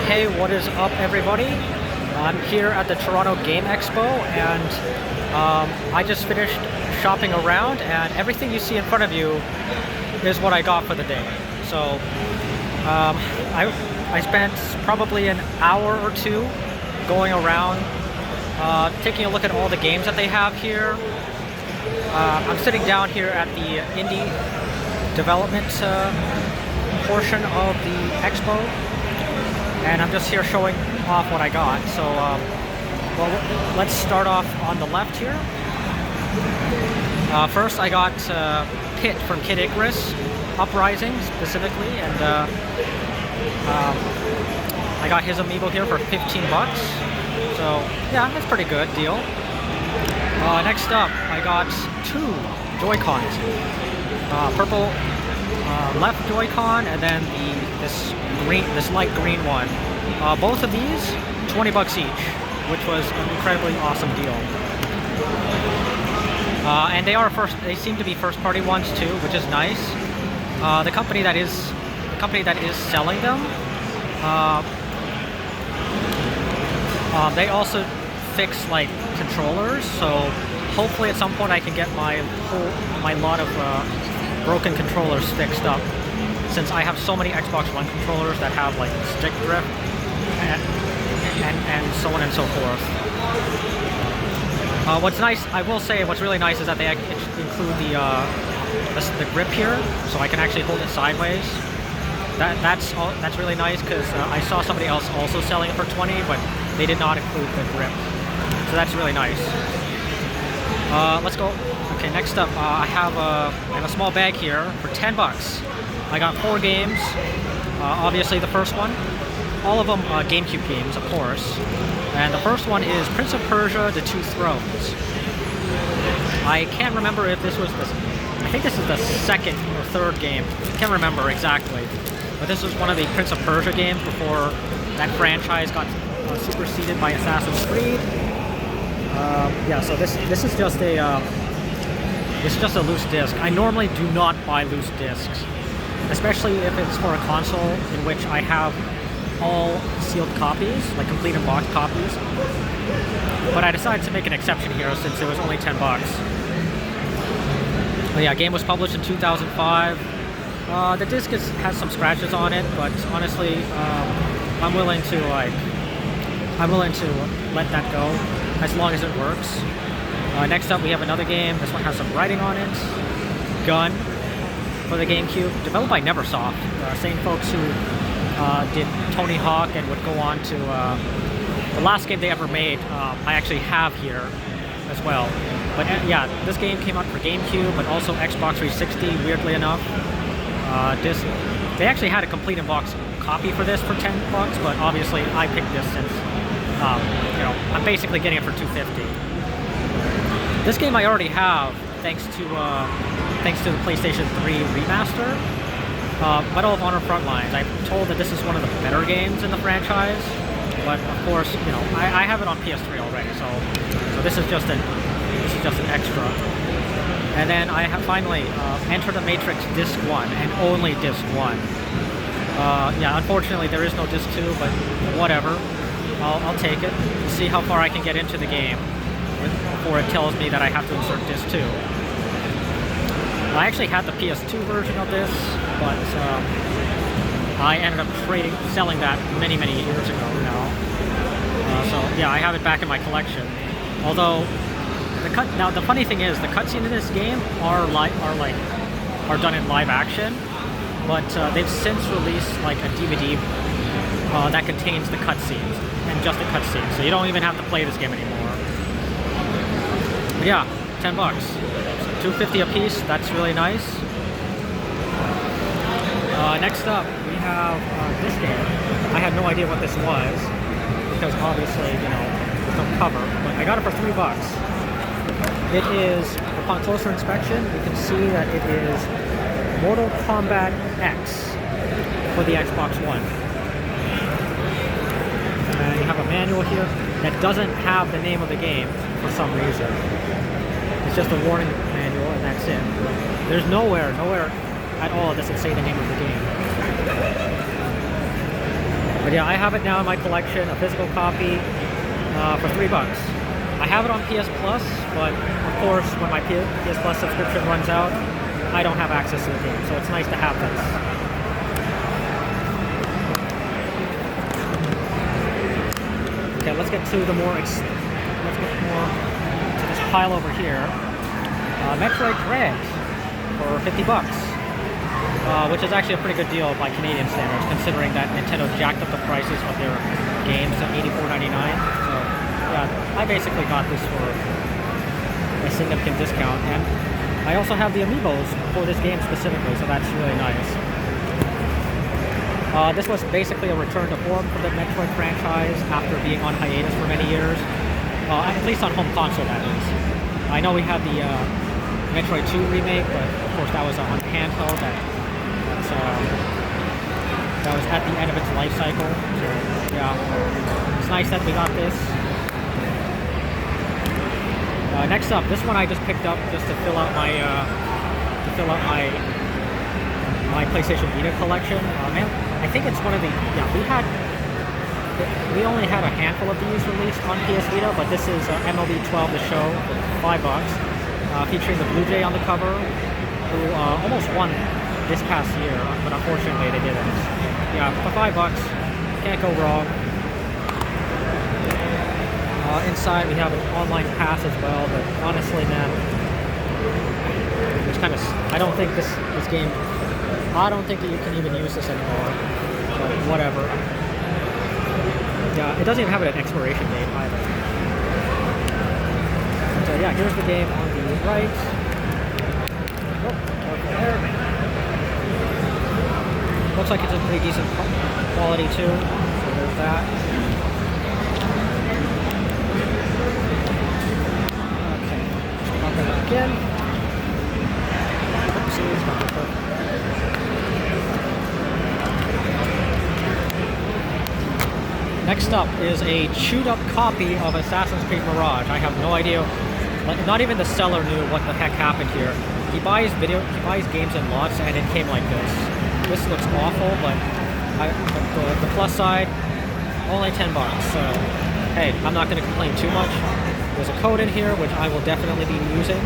Hey, what is up, everybody? I'm here at the Toronto Game Expo, and I just finished shopping around, and everything you see in front of you is what I got for the day. So I spent probably an hour or two going around, taking a look at all the games that they have here. I'm sitting down here at the indie development portion of the expo, and I'm just here showing off what I got. So well, let's start off on the left here. First I got Pit from Kid Icarus Uprising specifically, and I got his amiibo here for 15 bucks. So yeah, that's a pretty good deal. Next up, I got two Joy-Cons. Purple left Joy-Con, and then this light green one. Both of these, 20 bucks each, which was an incredibly awesome deal. And they seem to be first-party ones too, which is nice. The company that is selling them, they also fix like controllers, so hopefully at some point I can get my lot of broken controllers fixed up, since I have so many Xbox One controllers that have like stick drift and so on and so forth. What's nice, I will say, what's really nice is that they include the grip here, so I can actually hold it sideways. That's really nice, because I saw somebody else also selling it for 20, but they did not include the grip. So that's really nice. Let's go. Okay, next up, I have a small bag here for 10 bucks. I got 4 games. Obviously the first one. All of them GameCube games, of course. And the first one is Prince of Persia: The Two Thrones. I can't remember if this was I think this is the second or third game. I can't remember exactly. But this was one of the Prince of Persia games before that franchise got superseded by Assassin's Creed. Yeah, so this is just a loose disc. I normally do not buy loose discs, especially if it's for a console in which I have all sealed copies, like complete and boxed copies. But I decided to make an exception here since it was only 10 bucks. But yeah, game was published in 2005. The disc has some scratches on it, but honestly, I'm willing to let that go as long as it works. Next up, we have another game. This one has some writing on it. Gun for the GameCube, developed by Neversoft, same folks who did Tony Hawk and would go on to the last game they ever made. I actually have here as well. But yeah, this game came out for GameCube, but also Xbox 360. Weirdly enough, they actually had a complete and box copy for this for 10 bucks, but obviously I picked this since I'm basically getting it for $2.50. This game I already have, thanks to the PlayStation 3 remaster, Medal of Honor Frontlines. I'm told that this is one of the better games in the franchise, but of course, I have it on PS3 already, so this is just an extra. And then I have finally Enter the Matrix Disc 1, and only Disc 1. Yeah, unfortunately there is no Disc 2, but whatever. I'll take it. We'll see how far I can get into the game before it tells me that I have to insert Disc 2. I actually had the PS2 version of this, but I ended up selling that many years ago now. So yeah, I have it back in my collection. Although the funny thing is, the cutscenes in this game are done in live action, but they've since released like a DVD that contains the cutscenes, and just the cutscenes, so you don't even have to play this game anymore. But yeah, 10 bucks. So $2.50 a piece, that's really nice. Next up, we have this game. I had no idea what this was, because obviously, there's no cover, but I got it for 3 bucks. It is, upon closer inspection, you can see that it is Mortal Kombat X for the Xbox One. You have a manual here that doesn't have the name of the game for some reason. It's just a warning manual, and that's it. There's nowhere at all does it say the name of the game. But yeah, I have it now in my collection, a physical copy for $3. I have it on PS Plus, but of course, when my PS Plus subscription runs out, I don't have access to the game, so it's nice to have this. Okay, let's get to this pile over here. Metroid Dread for $50, which is actually a pretty good deal by Canadian standards, considering that Nintendo jacked up the prices of their games to $84.99. So yeah, I basically got this for a significant discount, and I also have the amiibos for this game specifically, so that's really nice. This was basically a return to form for the Metroid franchise after being on hiatus for many years, at least on home console, that is. I know we had the Metroid 2 remake, but of course that was on handheld. That was at the end of its life cycle. So yeah, it's nice that we got this. Next up, this one I just picked up just to fill out my my PlayStation Vita collection. I think it's one of the we only had a handful of these released on PS Vita, but this is MLB 12 The Show for $5, featuring the Blue Jay on the cover, who almost won this past year, but unfortunately they didn't. Yeah, for $5, can't go wrong. Inside we have an online pass as well, but honestly, man, it's kind of, I don't think this game, I don't think that you can even use this anymore, but whatever. Yeah, it doesn't even have an expiration date either. So yeah, here's the game on the right. Oh, over there. Looks like it's a pretty decent quality too, so there's that. Again. Oopsies, not perfect. Next up is a chewed up copy of Assassin's Creed Mirage. I have no idea, not even the seller knew what the heck happened here. He buys games in lots and it came like this. This looks awful, but the plus side, only $10. So hey, I'm not going to complain too much. There's a code in here, which I will definitely be using.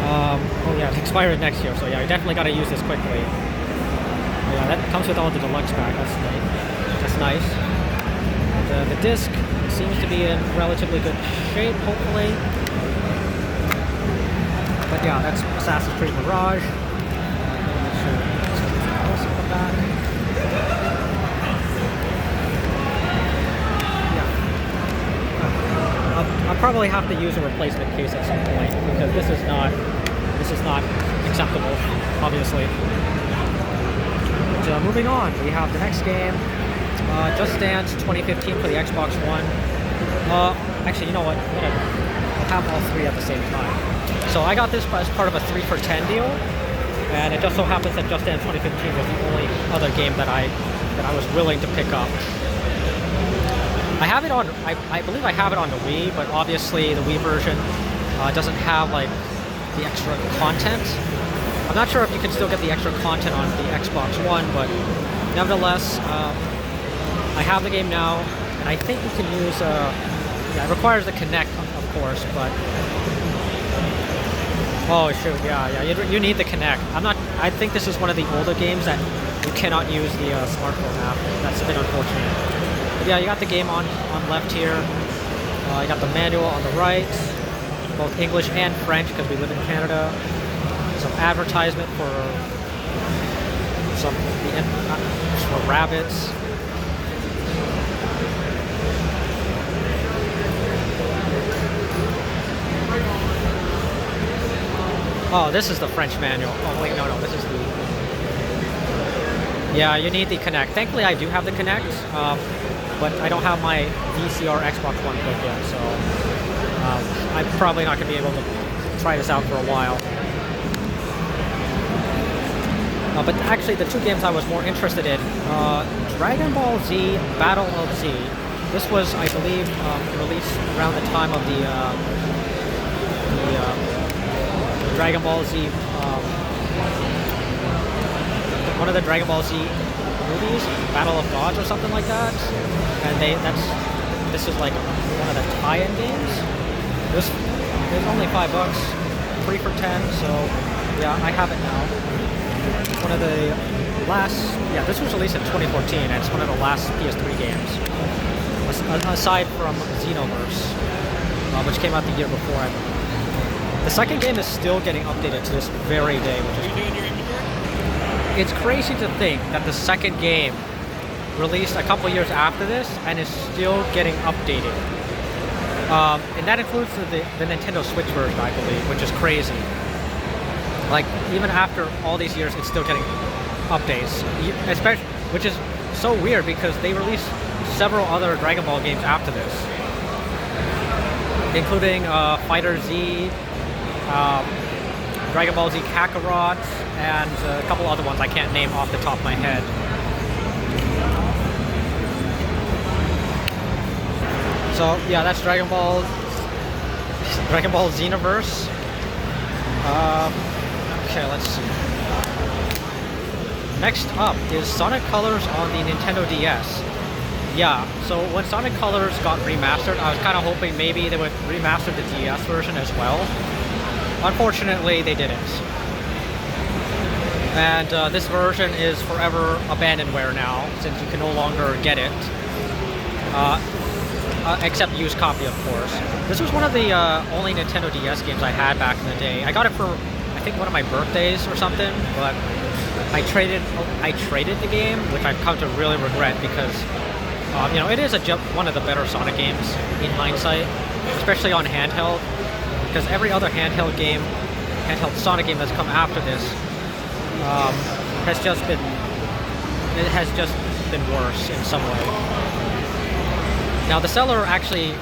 Oh yeah, it's expired next year, so yeah, I definitely got to use this quickly. Oh, yeah, that comes with all the deluxe pack. That's nice. The disc seems to be in relatively good shape, hopefully. But yeah, that's Assassin's Creed Mirage. Make sure something else in the back. I'll probably have to use a replacement case at some point because this is not acceptable, obviously. But moving on, we have the next game, Just Dance 2015 for the Xbox One. Actually, you know what? Whatever. I'll have all three at the same time. So I got this as part of a 3 for $10 deal, and it just so happens that Just Dance 2015 was the only other game that I was willing to pick up. I have it on, I believe I have it on the Wii, but obviously the Wii version doesn't have like the extra content. I'm not sure if you can still get the extra content on the Xbox One, but nevertheless, I have the game now, and I think you can use, yeah, it requires the Kinect, of course, but, oh shoot, yeah, you need the Kinect. I think this is one of the older games that you cannot use the smartphone app. That's a bit unfortunate. But yeah, you got the game on left here. You got the manual on the right, both English and French because we live in Canada. Some advertisement for rabbits. Oh, this is the French manual. Oh wait, no, this is the. Yeah, you need the Kinect. Thankfully, I do have the Kinect. But I don't have my VCR Xbox One clip yet, so I'm probably not going to be able to try this out for a while. But actually, the two games I was more interested in, Dragon Ball Z Battle of Z. This was, I believe, released around the time of the Dragon Ball Z, one of the Dragon Ball Z movies, Battle of Gods or something like that. And this is like one of the tie-in games. This is only $5, 3 for 10. So yeah, I have it now. It's one of the last. Yeah, this was released in 2014, and it's one of the last PS3 games, aside from Xenoverse, which came out the year before, I believe. The second game is still getting updated to this very day, which is cool. It's crazy to think that the second game released a couple years after this and is still getting updated. And that includes the Nintendo Switch version, I believe, which is crazy. Like, even after all these years, it's still getting updates. Especially, which is so weird because they released several other Dragon Ball games after this, including Fighter Z, Dragon Ball Z Kakarot, and a couple other ones I can't name off the top of my head. So yeah, that's Dragon Ball Xenoverse. Okay, let's see. Next up is Sonic Colors on the Nintendo DS. Yeah, so when Sonic Colors got remastered, I was kind of hoping maybe they would remaster the DS version as well. Unfortunately, they didn't. And this version is forever abandonware now, since you can no longer get it. Except used copy, of course. This was one of the only Nintendo DS games I had back in the day. I got it for, I think, one of my birthdays or something, but I traded the game, which I've come to really regret because, you know, it is one of the better Sonic games in hindsight, especially on handheld, because every other handheld Sonic game that's come after this has just been worse in some way. Now the seller actually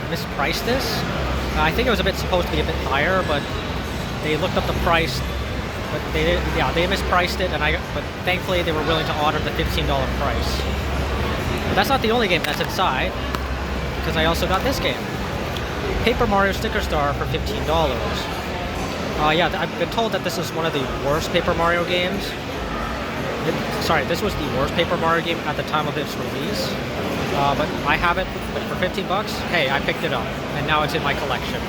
mispriced this. I think it was supposed to be a bit higher, but they looked up the price, but they mispriced it, but thankfully they were willing to honor the $15 price. But that's not the only game that's inside, because I also got this game, Paper Mario Sticker Star, for $15. Yeah, I've been told that this is one of the worst Paper Mario games. This was the worst Paper Mario game at the time of its release. But I have it for $15. Hey, I picked it up, and now it's in my collection.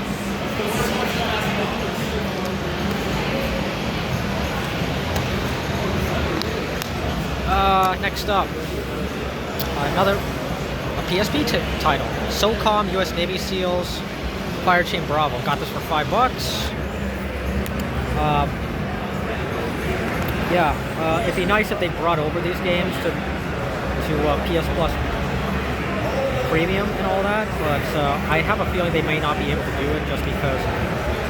Next up, a PSP title, SOCOM US Navy SEALs Fire Chain Bravo. Got this for $5. Yeah, it'd be nice if they brought over these games to PS Plus Premium and all that, but I have a feeling they may not be able to do it just because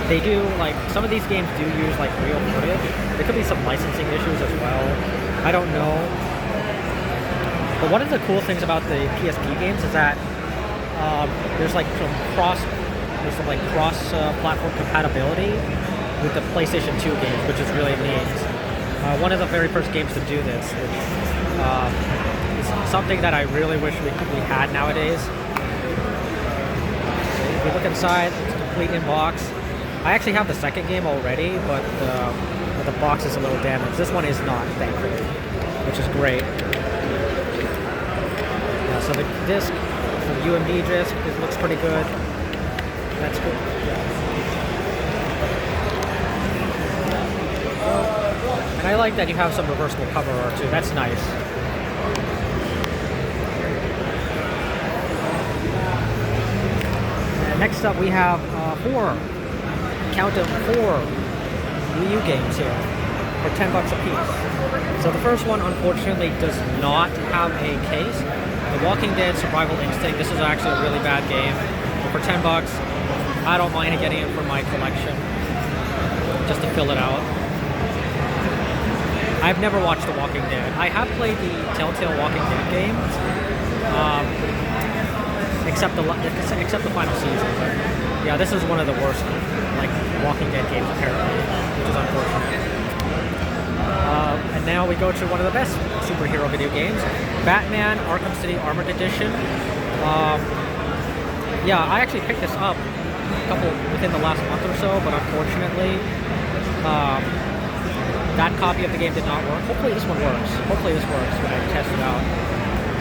they do, like, some of these games do use, like, real footage. There could be some licensing issues as well. I don't know. But one of the cool things about the PSP games is that there's some cross-platform compatibility with the PlayStation 2 games, which is really neat. One of the very first games to do this, which is something that I really wish we had nowadays. So if we look inside, it's a complete in-box. I actually have the second game already, but the box is a little damaged. This one is not, thankfully, which is great. Yeah, so the disc, the UMD disc, it looks pretty good. That's good. And I like that you have some reversible cover art too. That's nice. And next up, we have count of 4 Wii U games here for $10 a piece. So the first one, unfortunately, does not have a case. The Walking Dead Survival Instinct. This is actually a really bad game. But for $10, I don't mind getting it for my collection, just to fill it out. I've never watched The Walking Dead. I have played the Telltale Walking Dead games, except the final season. But yeah, this is one of the worst, Walking Dead games apparently, which is unfortunate. And now we go to one of the best superhero video games, Batman Arkham City Armored Edition. Yeah, I actually picked this up within the last month or so, but unfortunately, that copy of the game did not work. Hopefully this one works. Hopefully this works when I test it out.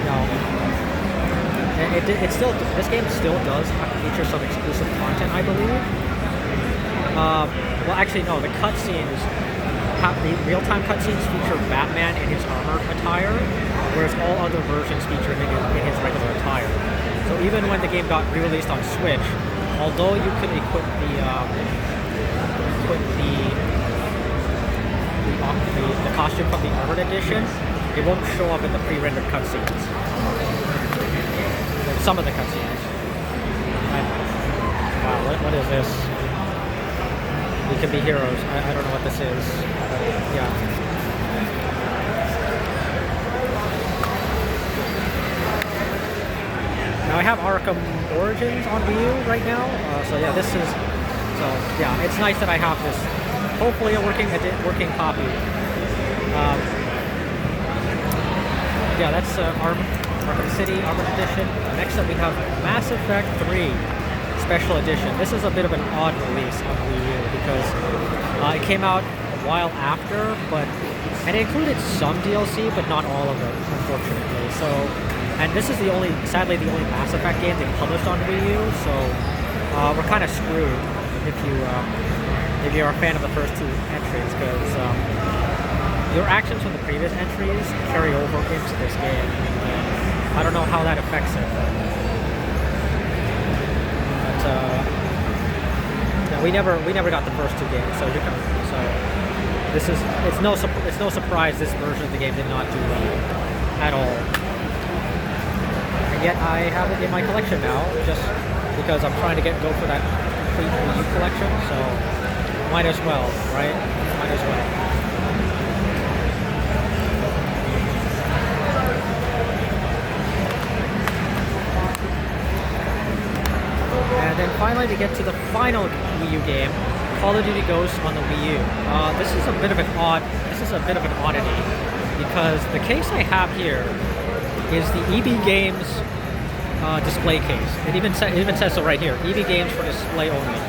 No. This game still does feature some exclusive content, I believe. Well, actually, no. The cutscenes, the real-time cutscenes feature Batman in his armored attire, whereas all other versions feature him in his regular attire. So even when the game got re-released on Switch, although you could equip the costume from the armored edition, it won't show up in the pre-rendered cutscenes. Some of the cutscenes. Wow, what is this? We can be heroes. I don't know what this is. Yeah. Now I have Arkham Origins on Wii U right now. So yeah, this is. So yeah, it's nice that I have this. Hopefully a working copy. Yeah, that's Arkham City Armored Edition. Next up we have Mass Effect 3 Special Edition. This is a bit of an odd release on Wii U because it came out a while after, and it included some DLC, but not all of it, unfortunately. So, and this is sadly the only Mass Effect game they published on Wii U. So we're kind of screwed if you're a fan of the first two entries, because your actions from the previous entries carry over into this game. I don't know how that affects it, but yeah, we never got the first two games, so it's no surprise this version of the game did not do well at all. And yet I have it in my collection now, just because I'm trying to go for that complete Wii U collection, so might as well, right? Might as well. And then finally we get to the final Wii U game, Call of Duty Ghosts on the Wii U. This is a bit of an oddity, because the case I have here is the EB Games display case. It even says so right here, EB Games for display only.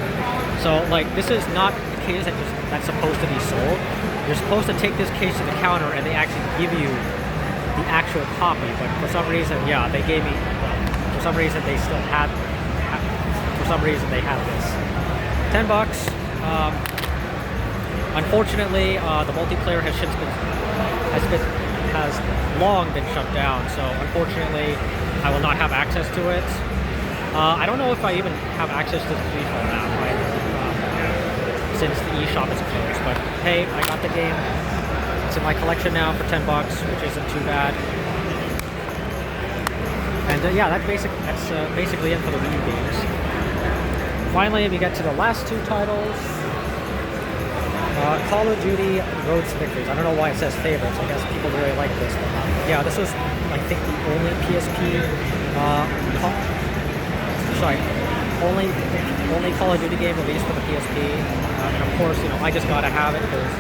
So like, this is not a case that's supposed to be sold. You're supposed to take this case to the counter and they actually give you the actual copy, but for some reason, yeah, they gave me, for some reason they still have, for some reason they have this. $10. Unfortunately, the multiplayer has long been shut down, so unfortunately I will not have access to it. I don't know if I even have access to the FIFA now, since the eShop is closed, but hey, I got the game. It's in my collection now for $10, which isn't too bad. And yeah, that's basically it for the Wii U games. Finally, we get to the last two titles. Call of Duty Road to Victories. I don't know why it says favorites. I guess people really like this one. Yeah, this was, I think, the only PSP, only Call of Duty game released for the PSP. And of course, I just gotta have it because,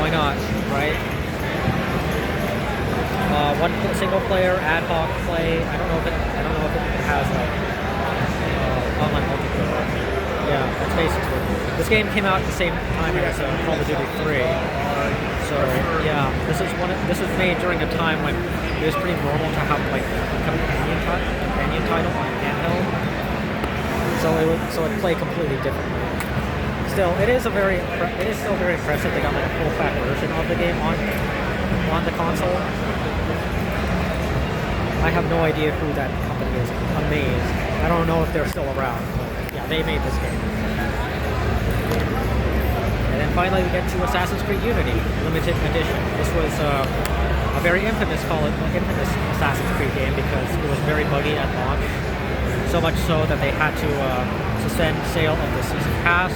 why not, right? One single player ad hoc play. I don't know if it has like online multiplayer. Yeah, that's basically. This game came out at the same time as Call of Duty 3. So yeah, this was made during a time when it was pretty normal to have like a companion title on handheld. So it would play completely differently. Still, it is still very impressive. They got like a full fat version of the game on the console. I have no idea who that company is. I'm amazed. I don't know if they're still around, but yeah, they made this game. And then finally we get to Assassin's Creed Unity Limited Edition. This was a very infamous Assassin's Creed game because it was very buggy at launch. So much so that they had to suspend sale of the season pass.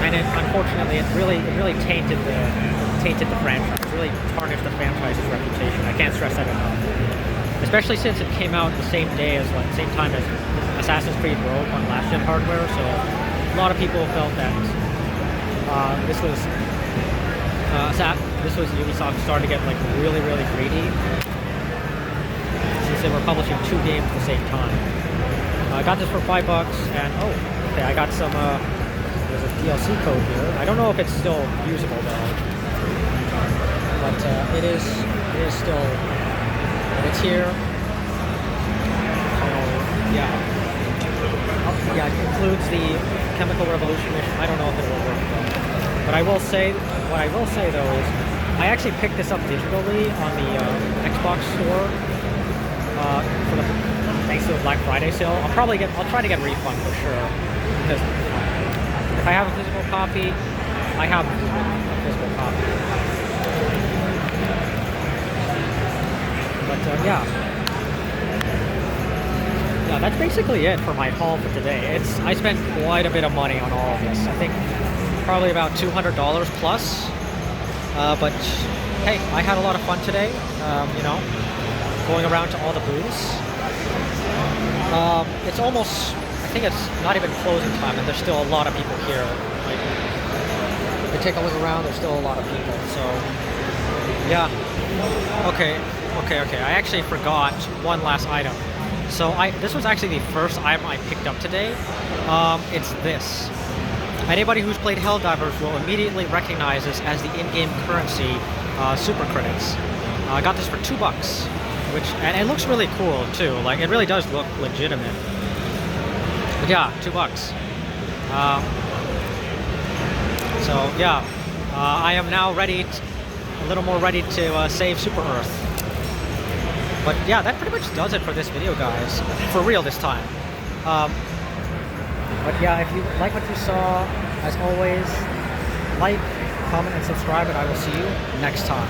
And unfortunately, it really tainted the franchise. It really tarnished the franchise's reputation. I can't stress that enough. Especially since it came out the same time as Assassin's Creed Rogue on last-gen hardware. So a lot of people felt that this was Ubisoft starting to get like really greedy, since they were publishing two games at the same time. I got this for $5, and okay, I got some There's a DLC code here. I don't know if it's still usable though, but it is still. It's here. So yeah, yeah. It includes the Chemical Revolution mission. I don't know if it will work though. But what I will say though is, I actually picked this up digitally on the Xbox store for the thanks to the Black Friday sale. I'll try to get a refund for sure, because if I have a physical copy, I have a physical copy. But yeah, that's basically it for my haul for today. I spent quite a bit of money on all of this. I think probably about $200 plus. But hey, I had a lot of fun today. You know, going around to all the booths. It's almost, I think it's not even closing time, and there's still a lot of people here. Like, if you take a look around, there's still a lot of people. So yeah. Okay. I actually forgot one last item. So this was actually the first item I picked up today. It's this. Anybody who's played Helldivers will immediately recognize this as the in-game currency, super credits. I got this for $2, and it looks really cool too. Like, it really does look legitimate. But yeah, $2. So yeah, I am now ready, a little more ready to save Super Earth. But yeah, that pretty much does it for this video, guys. For real this time. But yeah, if you like what you saw, as always, like, comment, and subscribe, and I will see you next time.